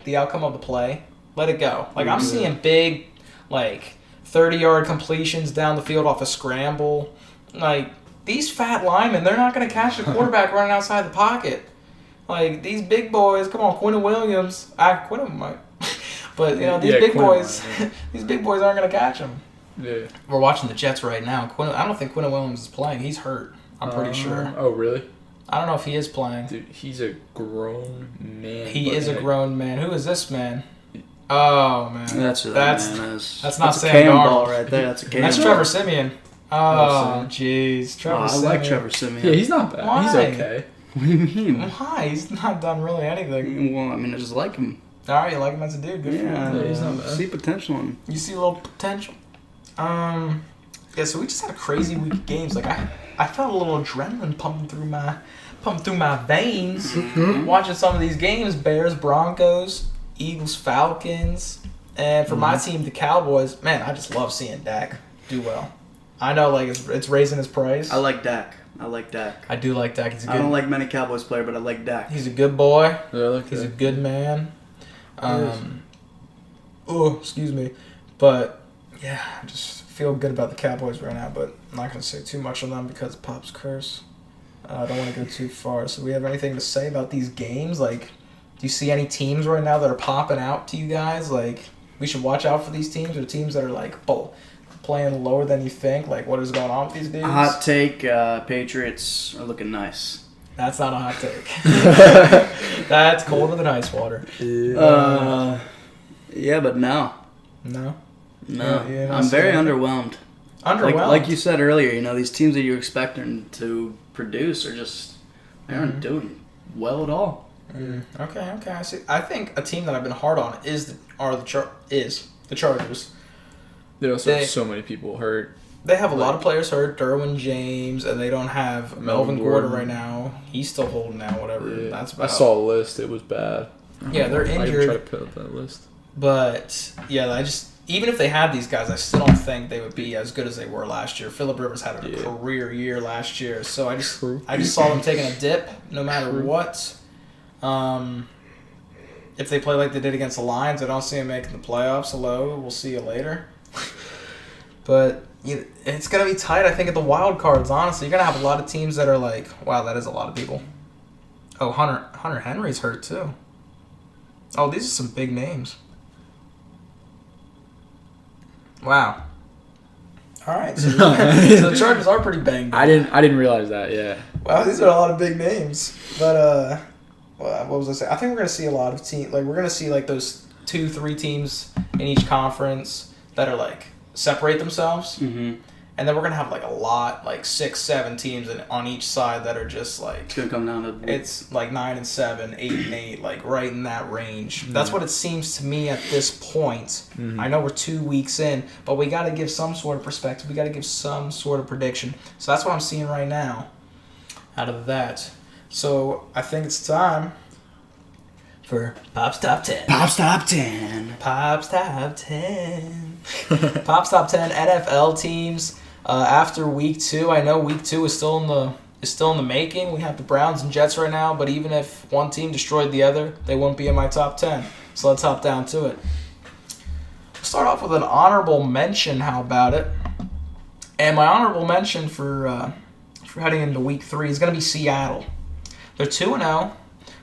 the outcome of the play, let it go. Like, I'm seeing big, 30-yard completions down the field off a scramble. Like, these fat linemen, they're not going to catch the quarterback running outside the pocket. Like, these big boys, come on, Quinn Williams. Quinn might. But, these big Quinn boys, might, these big boys aren't going to catch them. Yeah. We're watching the Jets right now. I don't think Quinn Williams is playing. He's hurt, I'm pretty sure. Oh, really? I don't know if he is playing. Dude, he's a grown man. He is a grown man. Who is this man? Oh man, That's not that's not a Sam cannonball Darnold. right there. That's a cannonball. That's Trevor Simeon. Oh Simeon. jeez, Trevor. I Simeon. like Trevor Simeon. Yeah, he's not bad. Why? He's okay. What do you mean? Why? He's not done really anything. Well, I just like him. All right, you like him as a dude. Good for Yeah, you. he's not bad. see potential in him. You see a little potential. Yeah. So we just had a crazy week of games. Like I felt a little adrenaline pumping through my veins watching some of these games. Bears, Broncos, Eagles, Falcons, and for my team, the Cowboys. Man, I just love seeing Dak do well. I know, like it's raising his price. I like Dak. I do like Dak. He's a I good. don't like many Cowboys players, but I like Dak. He's a good boy. Yeah, I like He's a that. good man. Oh, excuse me, but yeah, I just feel good about the Cowboys right now. But I'm not gonna say too much on them because of Pop's curse. I don't want to go too far. So, we have anything to say about these games? Like, do you see any teams right now that are popping out to you guys? Like, we should watch out for these teams, or teams that are playing lower than you think. Like, what is going on with these dudes? Hot take: Patriots are looking nice. That's not a hot take. That's colder than ice water. Yeah, but no. No. Yeah, not I'm very saying- underwhelmed. Underwhelmed. Like you said earlier, these teams that you expect them to produce they aren't doing well at all. Okay, I see. I think a team that I've been hard on is the Chargers. There also have so many people hurt. They have a lot of players hurt. Derwin James, and they don't have Melvin Gordon right now. He's still holding out. Whatever. Yeah. That's about. I saw a list. It was bad. Yeah, they're I even injured. tried to put up that list. But yeah, even if they had these guys, I still don't think they would be as good as they were last year. Phillip Rivers had a career year last year, so I just saw them taking a dip no matter what. if they play like they did against the Lions, I don't see them making the playoffs. Hello, we'll see you later. But it's going to be tight, I think, at the wild cards, honestly. You're going to have a lot of teams that are like, wow, that is a lot of people. Oh, Hunter Henry's hurt, too. Oh, these are some big names. Wow. All right, so the Chargers are pretty banged up. I didn't realize that. Yeah. Wow, these are a lot of big names. But what was I saying? I think we're gonna see a lot of teams. Like we're gonna see like those 2-3 teams in each conference that are like separate themselves, and then we're gonna have like a lot, like 6-7 teams on each side that are just like It's gonna come down to it's like 9-7, 8-8, like right in that range. That's what it seems to me at this point. I know we're 2 weeks in, but we got to give some sort of perspective. We got to give some sort of prediction. So that's what I'm seeing right now out of that. So I think it's time for Pop's Top 10. Pop's Top 10. Pop's Top 10. Pop's Top 10 NFL teams after week 2. I know week 2 is still in the making. We have the Browns and Jets right now, but even if one team destroyed the other, they wouldn't be in my top 10. So let's hop down to it. We'll start off with an honorable mention. How about it? And my honorable mention for heading into week 3 is going to be Seattle. They're 2-0,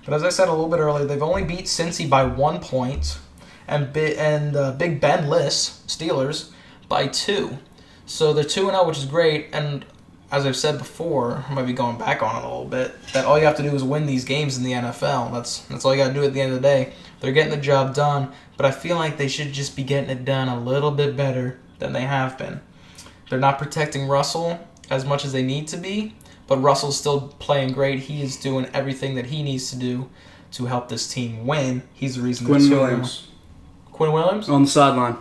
but as I said a little bit earlier, they've only beat Cincy by 1 point, and Big Ben Liss, Steelers, by 2. So they're 2-0, which is great, and as I've said before, I might be going back on it a little bit, that all you have to do is win these games in the NFL. That's all you got to do at the end of the day. They're getting the job done, but I feel like they should just be getting it done a little bit better than they have been. They're not protecting Russell as much as they need to be, but Russell's still playing great. He is doing everything that he needs to do to help this team win. He's the reason Quinn Williams. Quinn Williams? On the sideline.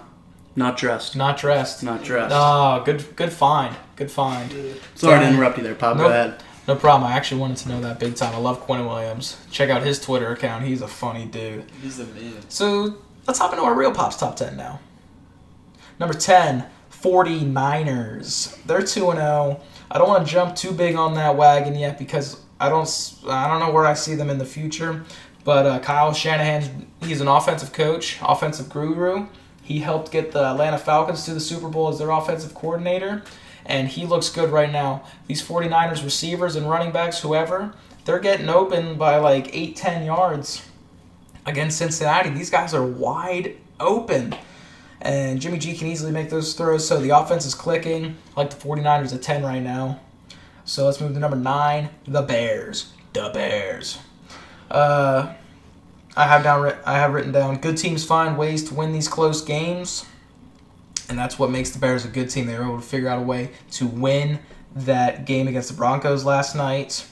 Not dressed. Not dressed. Not dressed. Oh, good find. Good find. Sorry to interrupt you there, Pop. Go ahead. No problem. I actually wanted to know that big time. I love Quinn Williams. Check out his Twitter account. He's a funny dude. He's the man. So let's hop into our real Pop's Top 10 now. Number 10, 49ers. They're 2-0. I don't want to jump too big on that wagon yet because I don't know where I see them in the future. But Kyle Shanahan, he's an offensive coach, offensive guru. He helped get the Atlanta Falcons to the Super Bowl as their offensive coordinator, and he looks good right now. These 49ers receivers and running backs, whoever, they're getting open by like 8-10 yards against Cincinnati. These guys are wide open, and Jimmy G can easily make those throws, so the offense is clicking. I like the 49ers at 10 right now. So let's move to number 9, the Bears. The Bears. I have written down, good teams find ways to win these close games, and that's what makes the Bears a good team. They were able to figure out a way to win that game against the Broncos last night,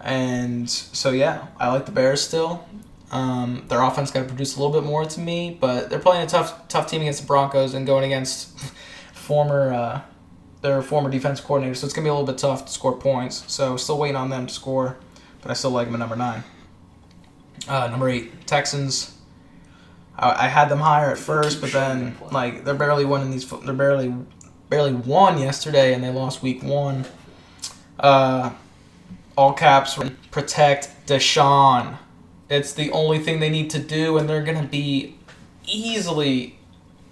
and so yeah, I like the Bears still. Their offense got to produce a little bit more to me, but they're playing a tough team against the Broncos and going against their former defensive coordinator, so it's going to be a little bit tough to score points. So still waiting on them to score, but I still like them at number 9. Number 8, Texans. I had them higher at first, but then like they're barely winning these. They're barely won yesterday, and they lost week 1. All caps, protect Deshaun. It's the only thing they need to do, and they're going to be easily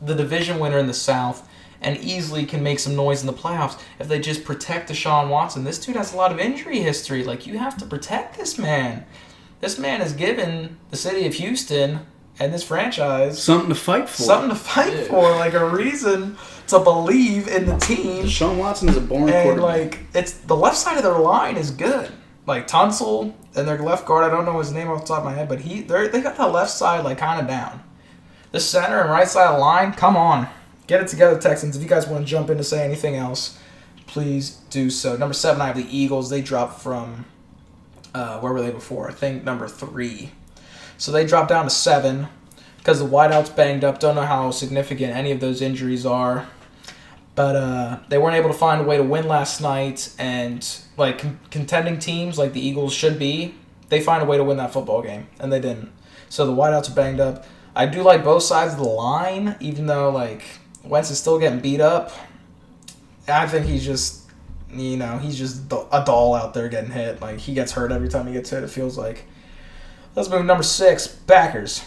the division winner in the South and easily can make some noise in the playoffs if they just protect Deshaun Watson. This dude has a lot of injury history. Like, you have to protect this man. This man has given the city of Houston and this franchise something to fight for. Like a reason to believe in the team. Deshaun Watson is a born and quarterback. like it's the left side of their line is good. Like Tunsil and their left guard, I don't know his name off the top of my head, but they got the left side like kind of down. The center and right side of the line, come on, get it together, Texans. If you guys want to jump in to say anything else, please do so. Number 7, I have the Eagles. They dropped from where were they before? I think number 3. So they dropped down to 7 because the wideout's banged up. Don't know how significant any of those injuries are. But they weren't able to find a way to win last night. And like contending teams like the Eagles should be, they find a way to win that football game. And they didn't. So the wideouts are banged up. I do like both sides of the line, even though like Wentz is still getting beat up. I think he's just a doll out there getting hit. Like, he gets hurt every time he gets hit, it feels like. Let's move to number 6, Packers.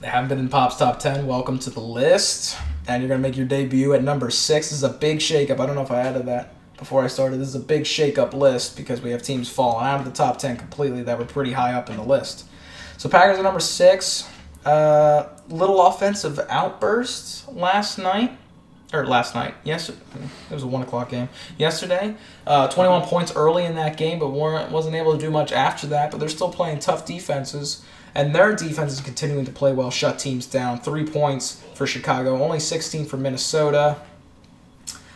They haven't been in Pop's top 10. Welcome to the list. And you're going to make your debut at number 6. This is a big shakeup. I don't know if I added that before I started. This is a big shakeup list because we have teams falling out of the top 10 completely that were pretty high up in the list. So Packers are number 6. Little offensive outburst last night. Yesterday. It was a 1 o'clock game. Yesterday. 21 points early in that game, but wasn't able to do much after that. But they're still playing tough defenses. And their defense is continuing to play well, shut teams down. 3 points for Chicago, only 16 for Minnesota.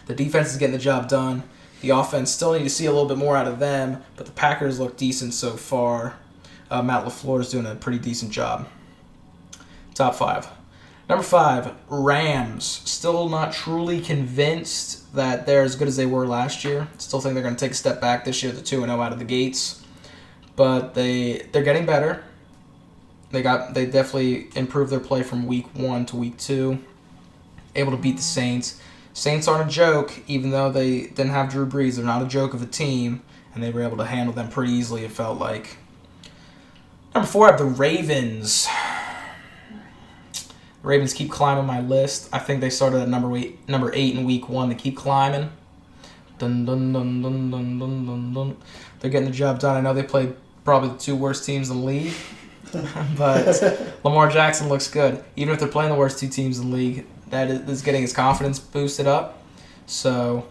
The defense is getting the job done. The offense still need to see a little bit more out of them, but the Packers look decent so far. Matt LaFleur is doing a pretty decent job. Top 5. Number 5, Rams. Still not truly convinced that they're as good as they were last year. Still think they're going to take a step back this year, the 2-0 out of the gates. But they're getting better. They definitely improved their play from week 1 to week 2. Able to beat the Saints. Saints aren't a joke, even though they didn't have Drew Brees. They're not a joke of a team, and they were able to handle them pretty easily, it felt like. Number 4, I have the Ravens. The Ravens keep climbing my list. I think they started at number 8 in week 1. They keep climbing. Dun, dun, dun, dun, dun, dun, dun, dun. They're getting the job done. I know they played probably the 2 worst teams in the league. But Lamar Jackson looks good. Even if they're playing the worst 2 teams in the league, that is getting his confidence boosted up. So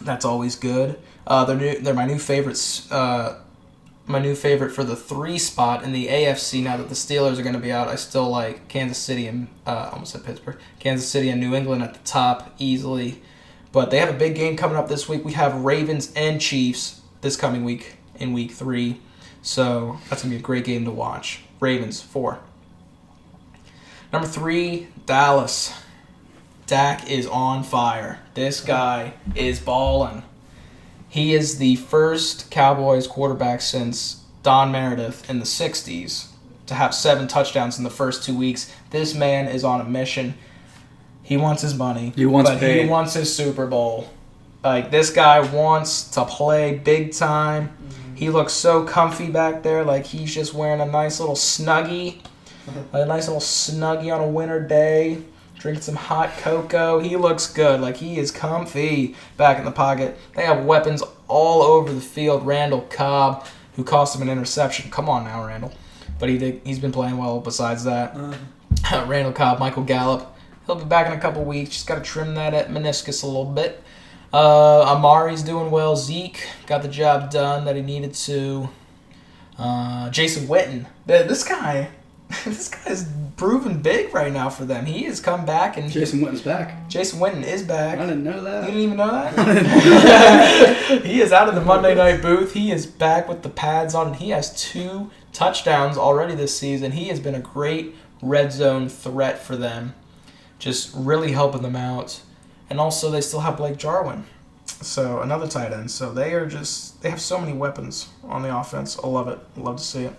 that's always good. They're my new favorites. My new favorite for the 3 spot in the AFC. Now that the Steelers are going to be out, I still like Kansas City and almost said Pittsburgh. Kansas City and New England at the top easily. But they have a big game coming up this week. We have Ravens and Chiefs this coming week in week 3. So that's going to be a great game to watch. Ravens, 4. Number 3, Dallas. Dak is on fire. This guy is balling. He is the first Cowboys quarterback since Don Meredith in the 60s to have 7 touchdowns in the first 2 weeks. This man is on a mission. He wants his money. He wants his Super Bowl. Like, this guy wants to play big time. He looks so comfy back there, like he's just wearing a nice little snuggie. On a winter day, drinking some hot cocoa. He looks good, like he is comfy back in the pocket. They have weapons all over the field. Randall Cobb, who cost him an interception. Come on now, Randall. But he's been playing well besides that. Randall Cobb, Michael Gallup. He'll be back in a couple weeks. Just got to trim that at meniscus a little bit. Amari's doing well. Zeke got the job done that he needed to. Jason Witten. This guy is proven big right now for them. He has come back. And Jason Witten's back. Jason Witten is back. I didn't know that. You didn't even know that? He is out of the Monday night booth. He is back with the pads on. He has 2 touchdowns already this season. He has been a great red zone threat for them. Just really helping them out. And also, they still have Blake Jarwin. So, another tight end. So, they have so many weapons on the offense. I love it. Love to see it.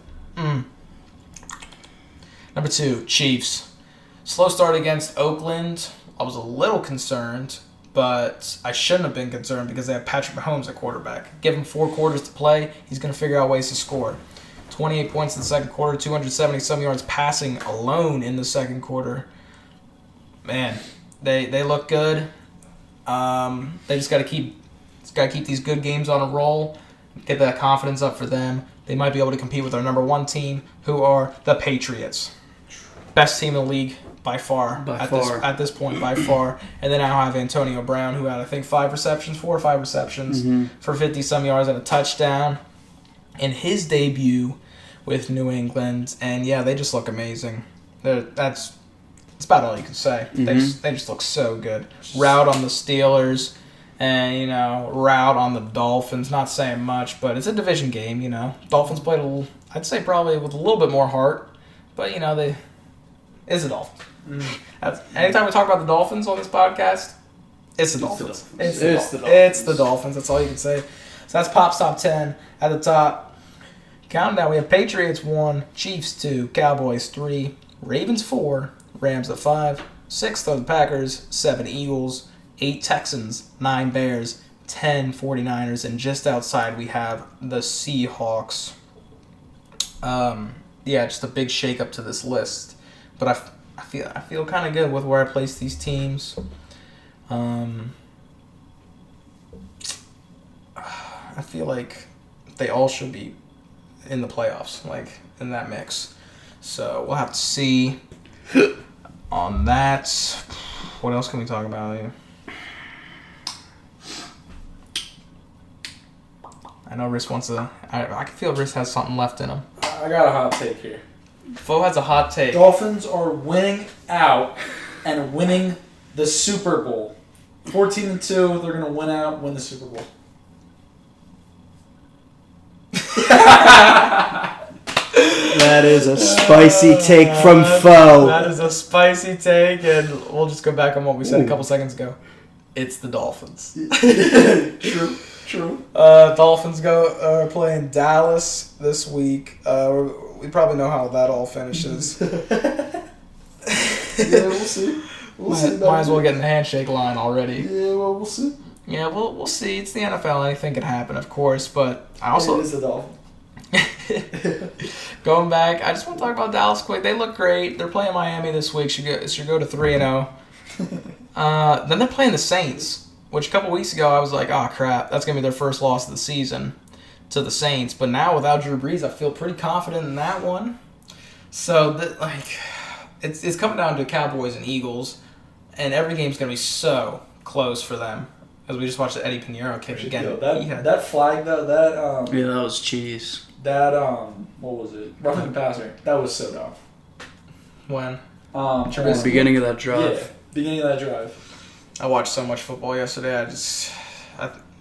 Number 2, Chiefs. Slow start against Oakland. I was a little concerned, but I shouldn't have been concerned because they have Patrick Mahomes at quarterback. Give him 4 quarters to play. He's going to figure out ways to score. 28 points in the second quarter, 270-some yards passing alone in the second quarter. Man, they look good. They just got to keep these good games on a roll, get that confidence up for them. They might be able to compete with our number 1 team, who are the Patriots. Best team in the league by far. At this point, by far. And then I have Antonio Brown, who had, I think, 4 or 5 receptions for 50-some yards and a touchdown in his debut with New England. And, yeah, they just look amazing. That's about all you can say. They just look so good. Route on the Steelers and, route on the Dolphins. Not saying much, but it's a division game, Dolphins played I'd say probably with a little bit more heart, but, it's the Dolphins. Anytime we talk about the Dolphins on this podcast, it's the Dolphins. It's the Dolphins. That's all you can say. So that's Pop's top 10 at the top. Countdown, we have Patriots 1, Chiefs 2, Cowboys 3, Ravens 4, Rams at 5, 6 are the Packers, 7 Eagles, 8 Texans, 9 Bears, 10 49ers, and just outside we have the Seahawks. Just a big shakeup to this list. but I feel kind of good with where I place these teams. I feel like they all should be in the playoffs, like in that mix. So we'll have to see on that. What else can we talk about here? I know Riss wants to. I can feel Riss has something left in him. I got a hot take here. Fo has a hot take. Dolphins are winning out and winning the Super Bowl. 14-2, they're going to win out and win the Super Bowl. That is a spicy take from Fo. That is a spicy take, and we'll just go back on what we said a couple seconds ago. It's the Dolphins. True. Dolphins are playing Dallas this week. We probably know how that all finishes. Yeah, we'll see. Might as well get in the handshake line already. Yeah, well, we'll see. Yeah, we'll see. It's the NFL. Anything can happen, of course. But I also It is the Dolphins. going back, I just want to talk about Dallas quick. They look great. They're playing Miami this week. Should go to 3-0. Then they're playing the Saints, which a couple weeks ago I was like, oh crap, that's gonna be their first loss of the season to the Saints. But now without Drew Brees, I feel pretty confident in that one. So it's coming down to Cowboys and Eagles, and every game's gonna be so close for them. As we just watched the Eddie Pinheiro kick again. Yo, that flag though, Yeah, that was cheese. what was it? Roughing the passer. That was so dumb. When At the beginning of that drive. Yeah, beginning of that drive. I watched so much football yesterday,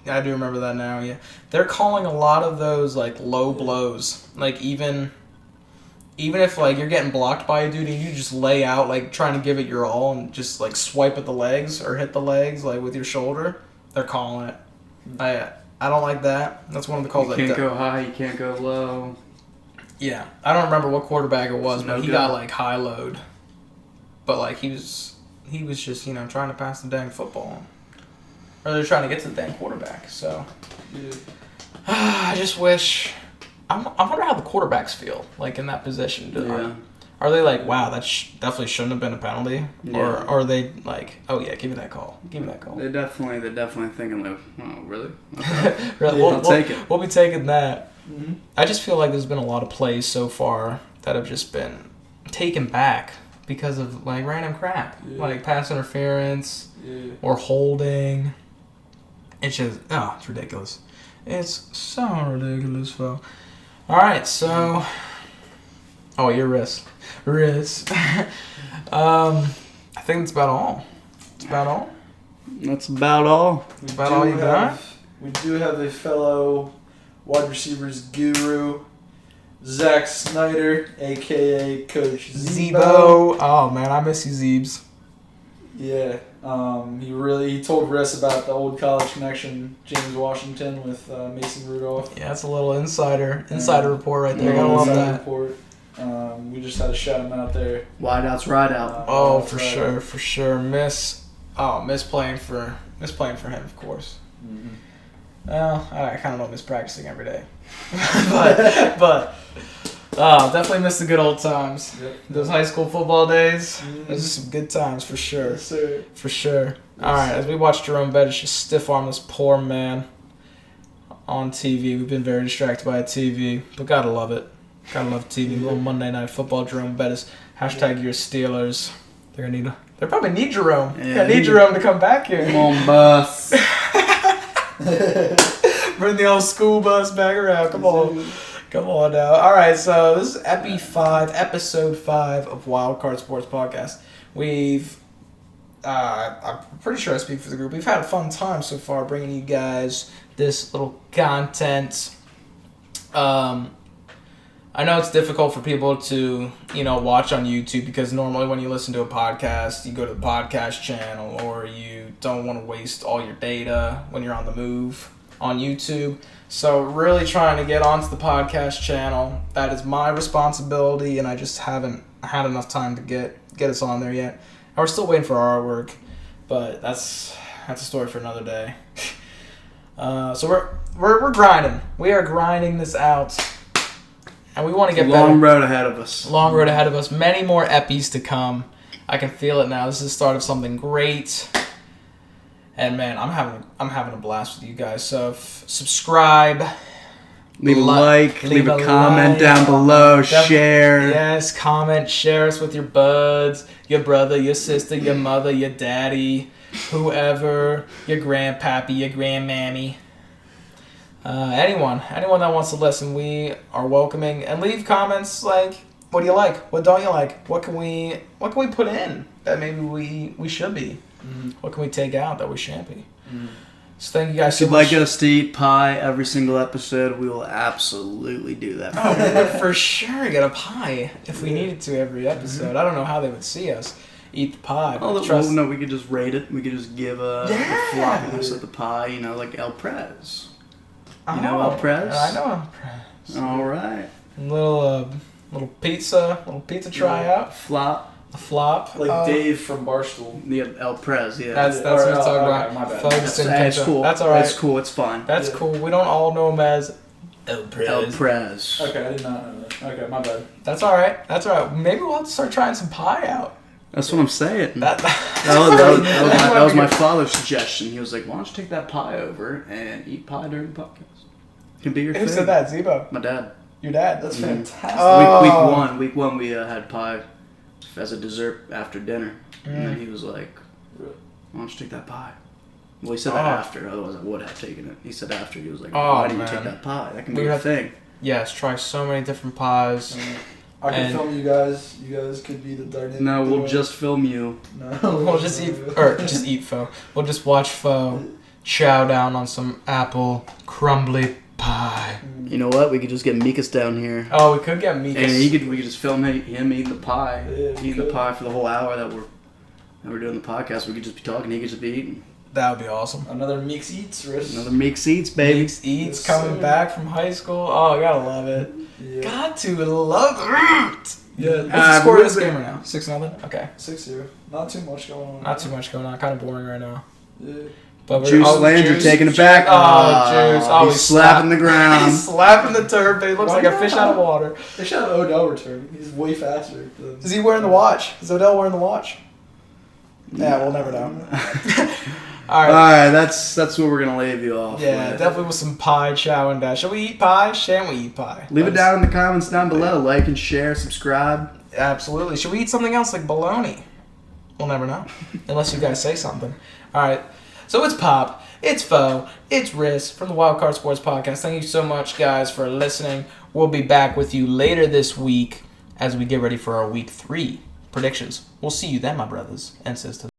I do remember that now. Yeah, they're calling a lot of those like low blows. Like even if like you're getting blocked by a dude and you just lay out like trying to give it your all and just like swipe at the legs or hit the legs like with your shoulder, they're calling it. I don't like that. That's one of the calls. You can't go high, you can't go low. Yeah, I don't remember what quarterback it was, but No he good. got like high load. But like he was just trying to pass the dang football, or they're trying to get to the dang quarterback. So Yeah. I just wish. I wonder how the quarterbacks feel like in that position. Are they like, wow, that definitely shouldn't have been a penalty, or are they like, oh yeah, give me that call, They're definitely thinking like, oh really? Really, I'll take it. We'll be taking that. Mm-hmm. I just feel like there's been a lot of plays so far that have just been taken back because of like random crap, like pass interference or holding. It's just it's ridiculous. It's so ridiculous, Phil. All right, so you're Riss. I think that's about all. That's about all. That's about all you got. We do have a fellow wide receivers guru, Zach Snyder, a.k.a. Coach Zebo. Oh, man, I miss you, Zeebs. Yeah. He told Russ about the old college connection, James Washington with Mason Rudolph. Yeah, that's a little insider report right there. Gotta love Inside that. report. We just had to shout him out there. Wideouts, ride out. For sure. Miss playing for him, of course. Mm-hmm. Well, I kind of don't miss practicing every day, but definitely miss the good old times. Yep. Those high school football days. Mhm. Those are some good times for sure. Yes, sir. For sure. All right, as we watch Jerome Bettis just stiff arm this poor man on TV. We've been very distracted by TV, but gotta love it. Gotta love TV. A little Monday Night Football. Jerome Bettis. Hashtag your Steelers. They probably need Jerome. Yeah, They need Jerome to come back here. Come on, bus. Bring the old school bus back around. Come on now. All right, so this is episode 5 of Wildcard Sports Podcast. I'm pretty sure I speak for the group. We've had a fun time so far bringing you guys this little content. I know it's difficult for people to, watch on YouTube because normally when you listen to a podcast, you go to the podcast channel or you don't want to waste all your data when you're on the move on YouTube. So really trying to get onto the podcast channel. That is my responsibility, and I just haven't had enough time to get us on there yet. And we're still waiting for our artwork, but that's a story for another day. So we're grinding. We are grinding this out. And we want to get Long better. road ahead of us. Long road ahead of us. Many more epis to come. I can feel it now. This is the start of something great. And man, I'm having a blast with you guys. So subscribe. Leave a like, leave a comment down below, share. Yes, comment, share us with your buds, your brother, your sister, your mother, your daddy, whoever, your grandpappy, your grandmammy. Anyone that wants to listen, we are welcoming. And leave comments like, what do you like? What don't you like? What can we put in that maybe we should be? Mm-hmm. What can we take out that we shan't be? Mm-hmm. So thank you guys If so you'd much. like us to eat pie every single episode, we will absolutely do that. Oh, we would for sure get a pie if we needed to every episode. I don't know how they would see us eat the pie. But Well, no, we could just rate it. We could just give the floppiness of the pie, like El Prez. You know El Prez? I know El Prez. All right. Little pizza tryout. Flop. A flop. Like Dave from Barstool. Yeah, El Prez, yeah. That's what we're talking about. My bad. Folks in It's pizza. cool. That's all right. It's cool. It's fine. That's cool. We don't all know him as El Prez. El Prez. Okay, I did not know that. Okay, my bad. That's all right. Maybe we'll have to start trying some pie out. That's what I'm saying. That was my father's suggestion. He was like, why don't you take that pie over and eat pie during the podcast? It can be your Who thing. said that? Zebo. My dad. Your dad. That's Mhm. fantastic. Oh. Week one, we had pie as a dessert after dinner. And then he was like, why don't you take that pie? Well, he said that after, otherwise I would have taken it. He said after, he was like, why didn't you take that pie? That can be your thing. Yes, try so many different pies. I can film you guys. You guys could be the dynamic. No, we'll duo. just film you. No. We'll just eat pho. We'll just watch pho, chow down on some apple crumbly pie. You know what? We could just get Mikas down here. Oh, we could get Mikas. And we could just film him eating the pie. Yeah, Eating the pie for the whole hour that we're doing the podcast. We could just be talking, he could just be eating. That would be awesome. Another Meeks Eats, Rich. Another Meeks Eats, baby. Meeks Eats Yes, coming sir. back from high school. Oh, I gotta love it. Yeah. Got to love it. Yeah. What's the score of this we're- game right now? 6-0? Okay. 6-0. Not too much going on. Not too much going on. Kind of boring right now. Yeah. But Juice Landry Juice. taking it back. Oh, Juice. Oh, he's slapping the ground. He's slapping the turf. He looks Why like a not? fish out of water. They should have Odell return. He's way faster. Than... Is he wearing the watch? Is Odell wearing the watch? Yeah, we'll never know. All All right. right, that's what we're gonna leave you off. Yeah, with. definitely with some pie chow and dash. Shall we eat pie? Shan't we eat pie? Leave it down in the comments down below. Like and share, subscribe. Absolutely. Should we eat something else like bologna? We'll never know. Unless you guys say something. All right. So it's Pop. It's Fo. It's Riz from the Wildcard Sports Podcast. Thank you so much, guys, for listening. We'll be back with you later this week as we get ready for our Week 3 predictions. We'll see you then, my brothers and sisters.